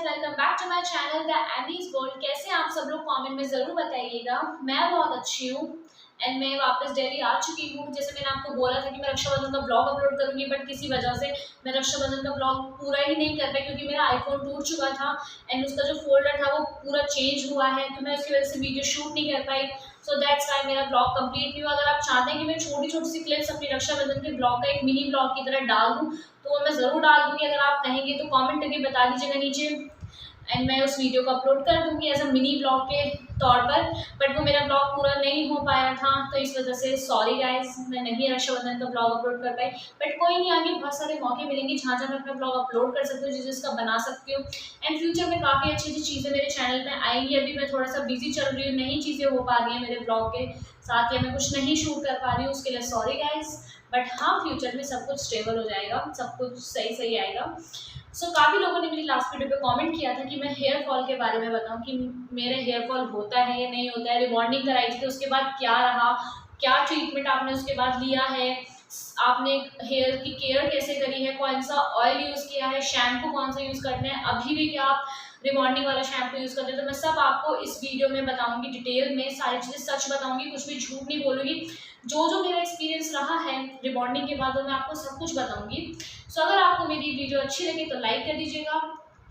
Welcome back to my channel the Emmy's world. कैसे हैं आप सब लोग, कमेंट में ज़रूर बताइएगा। मैं बहुत अच्छी हूँ एंड मैं वापस दिल्ली आ चुकी हूँ। जैसे मैंने आपको बोला था कि मैं रक्षाबंधन का ब्लॉग अपलोड करूँगी, बट किसी वजह से मैं रक्षाबंधन का ब्लॉग पूरा ही नहीं कर पाई क्योंकि मेरा आईफोन टूट चुका था एंड उसका जो फोल्डर था वो पूरा चेंज हुआ है, तो मैं उसकी वजह से वीडियो शूट नहीं कर पाई। सो दैट्स वाई मेरा ब्लॉग कंप्लीट नहीं हुआ। अगर आप चाहते हैं कि मैं छोटी छोटी सी क्लिप्स अपनी रक्षाबंधन के ब्लॉग का एक मिनी ब्लॉग की तरह डाल दूँ तो वो मैं ज़रूर डाल दूँगी। अगर आप कहेंगे तो कमेंट करके बता दीजिएगा नीचे एंड मैं उस वीडियो को अपलोड कर दूँगी एज अ मिनी ब्लॉग के तौर पर। बट वो मेरा ब्लॉग पूरा नहीं हो पाया था तो इस वजह से सॉरी गाइज, मैं नहीं रक्षाबंधन का ब्लॉग अपलोड कर पाई। बट कोई नहीं, आगे बहुत सारे मौके मिलेंगे जहाँ जहाँ मैं अपना ब्लॉग अपलोड कर सकती हूँ, जिसका बना सकती हूँ। एंड फ्यूचर में काफ़ी अच्छी अच्छी चीज़ें मेरे चैनल में आएंगी। अभी मैं थोड़ा सा बिजी चल रही हूँ, नई चीज़ें हो पा रही हैं मेरे ब्लॉग के साथ, या मैं कुछ नहीं शूट कर पा रही हूँ, उसके लिए सॉरी गाइज। बट हाँ, फ्यूचर में सब कुछ स्टेबल हो जाएगा, सब कुछ सही सही आएगा। काफ़ी लोगों ने मेरी लास्ट वीडियो पे कमेंट किया था कि मैं हेयर फॉल के बारे में बताऊं कि मेरे हेयर फॉल होता है या नहीं होता है। रिबॉन्डिंग कराई थी तो उसके बाद क्या रहा, क्या ट्रीटमेंट आपने उसके बाद लिया है, आपने हेयर की केयर कैसे करी है, कौन सा ऑयल यूज़ किया है, शैम्पू कौन सा यूज़ करना है, अभी भी क्या आप रिबॉन्डिंग वाला शैम्पू यूज़ करते हैं, तो मैं सब आपको इस वीडियो में बताऊंगी। डिटेल में सारी चीज़ें सच बताऊंगी, कुछ भी झूठ नहीं बोलूँगी। जो जो मेरा एक्सपीरियंस रहा है रिबॉन्डिंग के बाद वो मैं आपको सब कुछ बताऊंगी। अगर आपको मेरी वीडियो अच्छी लगे तो लाइक कर दीजिएगा,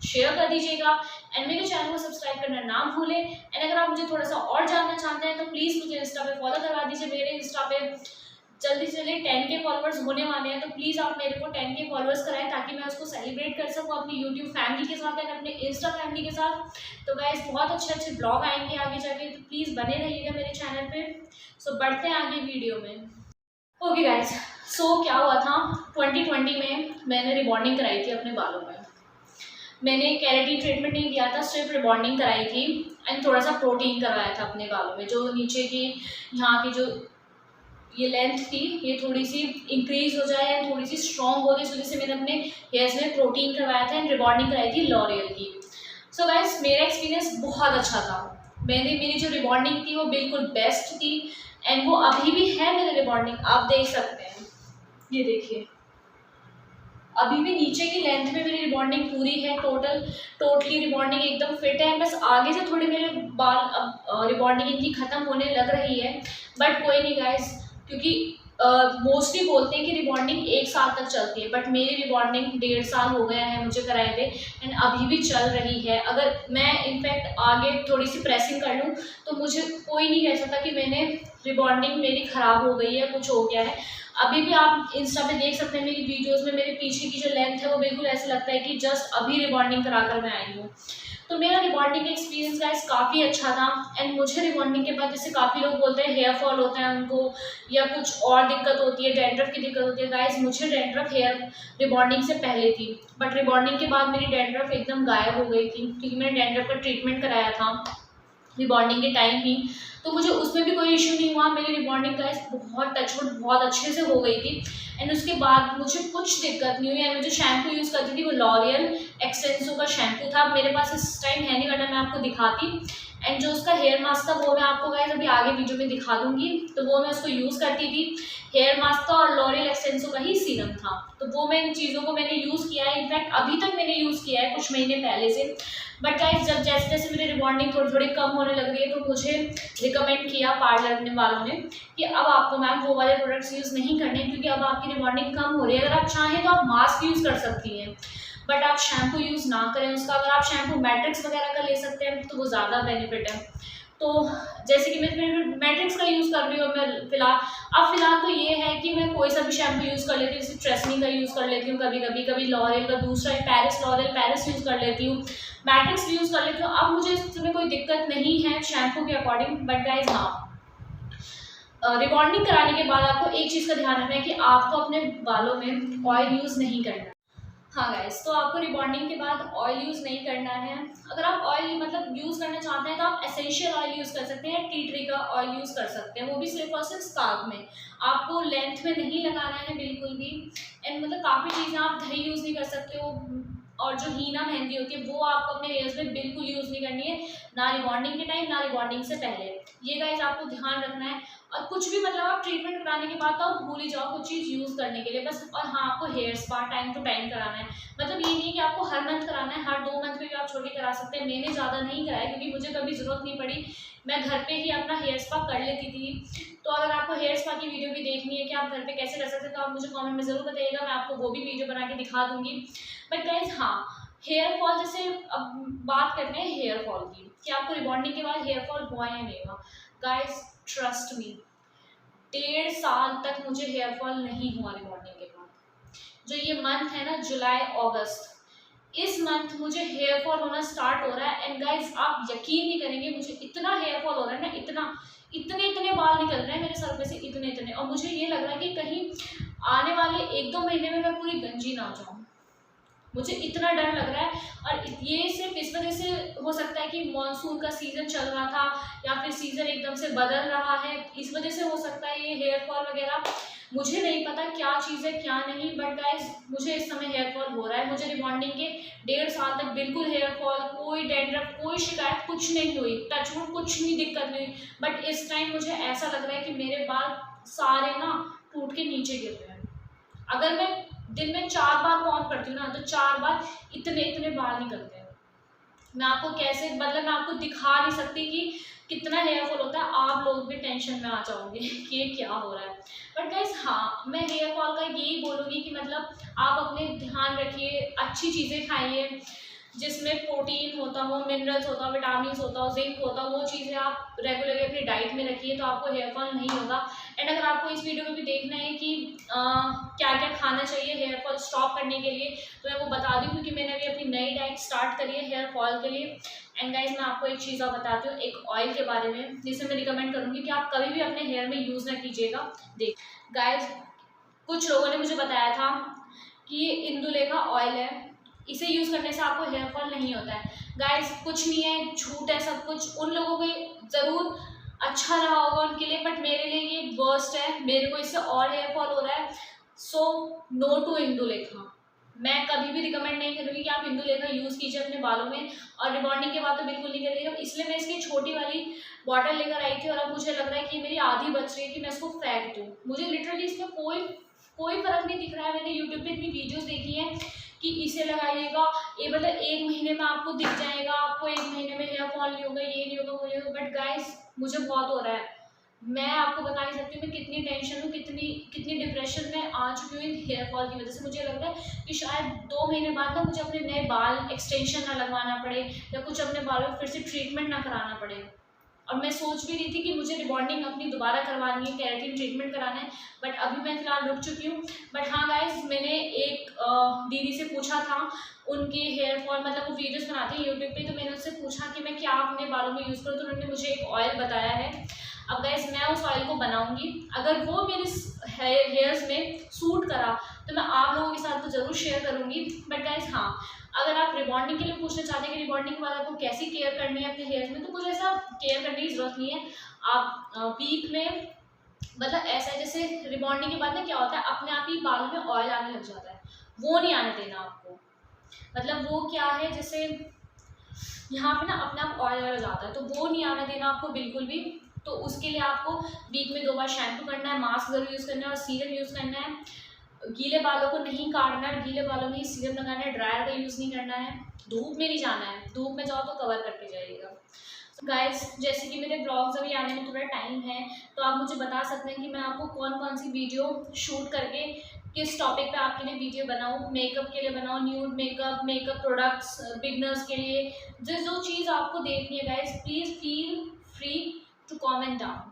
शेयर कर दीजिएगा एंड मेरे चैनल को सब्सक्राइब करना ना भूलें। एंड अगर आप मुझे थोड़ा सा और जानना चाहते हैं तो प्लीज़ मुझे इंस्टा पे फॉलो करवा दीजिए। मेरे इंस्टा पे जल्दी से जल्दी 10K फॉलोअर्स होने वाले हैं, तो प्लीज़ आप मेरे को 10K फॉलोअर्स कराएं ताकि मैं उसको सेलिब्रेट कर सकूं अपनी यूट्यूब फैमिली के साथ एंड अपने इंस्टा फैमिली के साथ। तो गाइस बहुत अच्छे अच्छे ब्लॉग आएंगे आगे जाके, तो प्लीज़ बने रहिएगा मेरे चैनल पे। बढ़ते हैं आगे वीडियो में। ओके गाइस, क्या हुआ था 2020 में मैंने रिबॉन्डिंग कराई थी अपने बालों में। मैंने केराटिन ट्रीटमेंट नहीं दिया था, सिर्फ रिबॉन्डिंग कराई थी एंड थोड़ा सा प्रोटीन करवाया था अपने बालों में। जो नीचे की यहाँ की जो ये लेंथ थी ये थोड़ी सी इंक्रीज हो जाए एंड थोड़ी सी स्ट्रॉन्ग हो गई, इस वजह से मैंने अपने हेयर्स में प्रोटीन करवाया था एंड रिबॉन्डिंग कराई थी लॉरियल की। गाइस मेरा एक्सपीरियंस बहुत अच्छा था। मेरी जो रिबॉन्डिंग थी वो बिल्कुल बेस्ट थी एंड वो अभी भी है मेरी रिबॉन्डिंग, आप देख सकते हैं। ये देखिए, अभी भी नीचे की लेंथ में मेरी रिबॉन्डिंग पूरी है, टोटली रिबॉन्डिंग एकदम फिट है। बस आगे से थोड़ी मेरे बाल अब रिबॉन्डिंग इनकी ख़त्म होने लग रही है, बट कोई नहीं गाइस, क्योंकि मोस्टली बोलते हैं कि रिबॉन्डिंग 1 साल तक चलती है, बट मेरी रिबॉन्डिंग 1.5 साल हो गया है मुझे कराए थे एंड अभी भी चल रही है। अगर मैं इनफैक्ट आगे थोड़ी सी प्रेसिंग कर लूँ तो मुझे कोई नहीं कह सकता कि मैंने रिबॉन्डिंग मेरी ख़राब हो गई है, कुछ हो गया है। अभी भी आप इंस्टा पे देख सकते हैं मेरी वीडियोस में, मेरे पीछे की जो लेंथ है वो बिल्कुल ऐसे लगता है कि जस्ट अभी रिबॉन्डिंग करा कर मैं आई हूँ। तो मेरा रिबॉन्डिंग का एक्सपीरियंस गाइस काफ़ी अच्छा था एंड मुझे रिबॉन्डिंग के बाद, जैसे काफ़ी लोग बोलते हैं हेयर फॉल होता है उनको या कुछ और दिक्कत होती है, डैंड्रफ की दिक्कत होती है। गाइस मुझे डैंड्रफ हेयर रिबॉन्डिंग से पहले थी, बट रिबॉन्डिंग के बाद मेरी डैंड्रफ एकदम गायब हो गई थी क्योंकि मैंने डैंड्रफ का ट्रीटमेंट कराया था रिबॉन्डिंग के टाइम ही, तो मुझे उसमें भी कोई इशू नहीं हुआ। मेरी रिबॉन्डिंग गाइस बहुत टचवुड बहुत अच्छे से हो गई थी एंड उसके बाद मुझे कुछ दिक्कत नहीं हुई। मैं जो शैम्पू यूज़ करती थी वो लॉरियल एक्सटेंसो का शैम्पू था। मेरे पास इस टाइम है नहीं वरना मैं आपको दिखाती। एंड जो उसका हेयर मास्क था वो मैं आपको गाइस अभी आगे वीडियो में दिखा दूंगी, तो वो मैं उसको यूज़ करती थी। हेयर मास्क था और लॉरियल एक्सटेंसो का ही सीरम था, तो वो मैं इन चीज़ों को मैंने यूज़ किया है। इनफैक्ट अभी तक मैंने यूज़ किया है कुछ महीने पहले से। बट गाइस जब जैसे जैसे मेरी रिबॉन्डिंग थोड़ी थोड़ी कम होने लग रही है तो मुझे रिकमेंड किया पार्लर वालों ने कि अब आपको मैम वो वाले प्रोडक्ट्स यूज़ नहीं करने क्योंकि अब आपकी रिबॉन्डिंग कम हो रही है। अगर आप चाहें तो आप मास्क यूज़ कर सकती हैं, बट आप शैम्पू यूज़ ना करें उसका। अगर आप शैम्पू मैट्रिक्स वगैरह का ले सकते हैं तो वो ज़्यादा बेनिफिट है। तो जैसे कि मैं मैट्रिक्स का यूज़ कर रही हूँ मैं फ़िलहाल तो ये है कि मैं कोई सा भी शैम्पू यूज़ कर लेती हूँ। जैसे ट्रेसमी का यूज़ कर लेती हूँ कभी लॉरियल का दूसरा लॉरियल पैरिस यूज़ कर लेती हूँ, मैट्रिक्स भी यूज़ कर लेती हूँ। अब मुझे इसमें कोई दिक्कत नहीं है शैम्पू के अकॉर्डिंग। बट गाइज हाँ, रिबॉन्डिंग कराने के बाद आपको एक चीज़ का ध्यान रखना है कि आपको अपने बालों में ऑयल यूज़ नहीं करना। हाँ गाइस, तो आपको रिबॉन्डिंग के बाद ऑयल यूज़ नहीं करना है। अगर आप ऑयल मतलब यूज़ करना चाहते हैं तो आप एसेंशियल ऑयल यूज़ कर सकते हैं, टी ट्री का ऑयल यूज़ कर सकते हैं, वो भी सिर्फ और सिर्फ स्काल्प में। आपको लेंथ में नहीं लगाना है बिल्कुल भी। एंड मतलब काफ़ी चीज़ें आप दही यूज़ नहीं कर सकते हो, और जो हीना मेहंदी होती है वो आपको अपने हेयर्स में बिल्कुल यूज़ नहीं करनी है, ना रिबॉन्डिंग के टाइम ना रिबॉन्डिंग से पहले। ये गाइस आपको ध्यान रखना है। और कुछ भी मतलब आप ट्रीटमेंट कराने के बाद तो आप भूल ही जाओ कुछ चीज़ यूज़ करने के लिए बस। और हाँ, आपको hair spa time to time कराना है। मतलब ये नहीं है कि आपको हर मंथ कराना है, हर 2 मंथ में भी आप छोड़ के करा सकते हैं। मैंने ज़्यादा नहीं कराया क्योंकि मुझे कभी ज़रूरत नहीं पड़ी, मैं घर पे ही अपना हेयर स्पा कर लेती थी। तो अगर आपको हेयर स्पा की वीडियो भी देखनी है कि आप घर पे कैसे कर सकते हैं तो आप मुझे कमेंट में ज़रूर बताइएगा, मैं आपको वो भी वीडियो बना के दिखा दूँगी। बट गाइज़ हाँ, हेयर फॉल जैसे अब बात करते हैं हेयर फॉल की कि आपको रिबॉन्डिंग के बाद हेयर फॉल हुआ या नहीं हुआ। गाइज़ ट्रस्ट मी, 1.5 साल तक मुझे हेयर फॉल नहीं हुआ रिबॉन्डिंग के बाद। जो ये मंथ है ना, जुलाई अगस्त, इस मंथ मुझे हेयर फॉल होना स्टार्ट हो रहा है। एंड गाइज आप यकीन नहीं करेंगे, मुझे इतना हेयर फॉल हो रहा है ना, इतने बाल निकल रहे हैं मेरे सर पे से, इतने। और मुझे ये लग रहा है कि कहीं आने वाले 1-2 महीने में मैं पूरी गंजी ना हो जाऊँ, मुझे इतना डर लग रहा है। और ये सिर्फ इस वजह से हो सकता है कि मॉनसून का सीज़न चल रहा था या फिर सीज़न एकदम से बदल रहा है, इस वजह से हो सकता है ये हेयर फॉल वगैरह। मुझे नहीं पता क्या चीज़ है क्या नहीं, बट गाइज मुझे इस समय हेयर फॉल हो रहा है। मुझे रिबॉन्डिंग के 1.5 साल तक बिल्कुल हेयर फॉल, कोई डैंड्रफ, कोई शिकायत कुछ नहीं हुई, टचवुड कुछ नहीं दिक्कत नहीं। बट इस टाइम मुझे ऐसा लग रहा है कि मेरे बाल सारे ना टूट के नीचे गिर रहे हैं। अगर मैं दिन में 4 बार कॉम्ब करती हूँ ना, तो 4 बार इतने बाल निकलते हैं। मैं आपको कैसे, मतलब मैं आपको दिखा नहीं सकती कि कितना हेयर फॉल होता है, आप लोग भी टेंशन में आ जाओगे कि ये क्या हो रहा है। बट गाइस हाँ, मैं हेयर फॉल का यही बोलूँगी कि मतलब आप अपने ध्यान रखिए, अच्छी चीज़ें खाइए जिसमें प्रोटीन होता हो, मिनरल्स होता हो, विटामिन होता हो, जिंक होता हो, वो चीज़ें आप रेगुलरली अपनी डाइट में रखिए तो आपको हेयर फॉल नहीं होगा। एंड अगर आपको इस वीडियो में भी देखना है कि क्या क्या खाना चाहिए हेयर फॉल स्टॉप करने के लिए, तो मैं वो बता दूँ क्योंकि मैंने अभी अपनी नई डाइट स्टार्ट करी है हेयर फॉल के लिए। एंड गाइज मैं आपको एक चीज़ और बताती हूँ, एक ऑयल के बारे में जिसे मैं रिकमेंड करूँगी कि आप कभी भी अपने हेयर में यूज़ ना कीजिएगा। देख गाइज, कुछ लोगों ने मुझे बताया था कि ये इंदुलेखा ऑयल है, इसे यूज़ करने से आपको हेयर फॉल नहीं होता है। गाइज कुछ नहीं है, झूठ है सब कुछ। उन लोगों को ज़रूर अच्छा रहा होगा उनके लिए, बट मेरे लिए ये वर्स्ट है, मेरे को इससे और हेयर फॉल हो रहा है। So no to Indulekha. मैं कभी भी रिकमेंड नहीं करूँगी कि आप इंदुलेखा यूज़ कीजिए अपने बालों में, और रिबॉन्डिंग के बाद तो बिल्कुल नहीं करिएगा। इसलिए मैं इसकी छोटी वाली बॉटल लेकर आई थी और अब मुझे लग रहा है कि मेरी आधी बच रही है कि मैं इसको फेंक दूँ। मुझे लिटरली इसमें कोई फ़र्क नहीं दिख रहा है। मैंने यूट्यूब पे इतनी वीडियोज़ देखी हैं कि इसे लगाइएगा, ये मतलब 1 महीने में आपको दिख जाएगा, आपको 1 महीने में हेयर फॉल नहीं होगा, ये नहीं होगा, वो नहीं होगा। बट गाइस मुझे बहुत हो रहा है, मैं आपको बता नहीं सकती मैं कितनी टेंशन हूँ, कितनी डिप्रेशन में आ चुकी हूँ इन हेयर फॉल की वजह से। मुझे लग रहा है कि शायद 2 महीने बाद ना मुझे अपने नए बाल एक्सटेंशन ना लगवाना पड़े या कुछ अपने बालों में फिर से ट्रीटमेंट ना कराना पड़े। और मैं सोच भी रही थी कि मुझे रिबॉन्डिंग अपनी दोबारा करवानी है, केराटिन ट्रीटमेंट कराना है, बट अभी मैं फ़िलहाल रुक चुकी हूँ। बट हाँ गाइज, मैंने एक दीदी से पूछा था, उनके हेयर फॉल मतलब वो वीडियोस बनाते हैं यूट्यूब पे, तो मैंने उससे पूछा कि मैं क्या अपने बालों में यूज़ करूँ, तो उन्होंने मुझे एक ऑयल बताया है। अब गाइज मैं उस ऑयल को बनाऊंगी, अगर वो मेरे हेयर्स में सूट करा तो मैं आप लोगों के साथ तो ज़रूर शेयर करूँगी। बट गाइज हाँ, अगर आप रिबॉन्डिंग के लिए पूछना चाहते हैं कि रिबॉन्डिंग के बाद आपको कैसी केयर करनी है अपने हेयर्स में, तो कुछ ऐसा केयर करने की ज़रूरत नहीं है। आप वीक में, मतलब ऐसा है जैसे रिबॉन्डिंग के बाद ना क्या होता है, अपने आप ही बालों में ऑयल आने लग जाता है, वो नहीं आने देना आपको। मतलब वो क्या है, जैसे यहाँ पे ना अपने आप ऑयल आ जाता है, तो वो नहीं आने देना आपको बिल्कुल भी। तो उसके लिए आपको वीक में 2 बार शैम्पू करना है, मास्क ज़रूर यूज़ करना है और सीरम यूज़ करना है। गीले बालों को नहीं काटना है, गीले बालों में ही सीरम लगाना है, ड्रायर का यूज़ नहीं करना है, धूप में नहीं जाना है, धूप में जाओ तो कवर करके जाइएगा। गाइस जैसे कि मेरे ब्लॉग्स अभी आने में थोड़ा टाइम है, तो आप मुझे बता सकते हैं कि मैं आपको कौन सी वीडियो शूट करके किस टॉपिक पे आपके लिए वीडियो बनाऊँ, मेकअप के लिए बनाऊँ, न्यूड मेकअप प्रोडक्ट्स बिगनर्स के लिए, जो चीज़ आपको देखनी है guys, please feel free to comment down.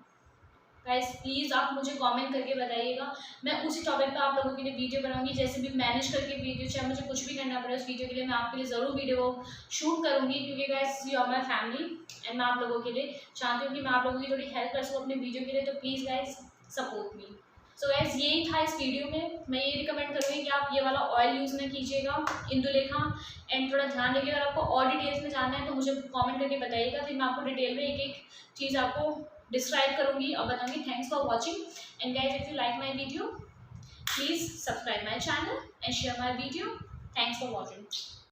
Guys please आप मुझे कमेंट करके बताइएगा, मैं उसी टॉपिक पे आप लोगों के लिए वीडियो बनाऊंगी। जैसे भी मैनेज करके वीडियो, चाहे मुझे कुछ भी करना पड़े उस वीडियो के लिए मैं आपके लिए ज़रूर वीडियो शूट करूंगी, क्योंकि guys you are my family and मैं आप लोगों के लिए चाहती हूँ कि मैं आप लोगों की थोड़ी हेल्प कर सकूँ अपने वीडियो के लिए। तो please guys support me. So guys यही था इस वीडियो में, मैं ये रिकमेंड करूँगी कि आप ये वाला ऑयल यूज़ ना कीजिएगा इंदुलेखा, एंड थोड़ा ध्यान रखिएगा। अगर आपको और डिटेल्स में जानना है तो मुझे कमेंट करके बताइएगा, फिर मैं आपको डिटेल में एक चीज़ आपको डिस्क्राइब करूँगी और बताऊँगी। Thanks for watching and guys if you like my video please subscribe my channel and share my video. Thanks for watching.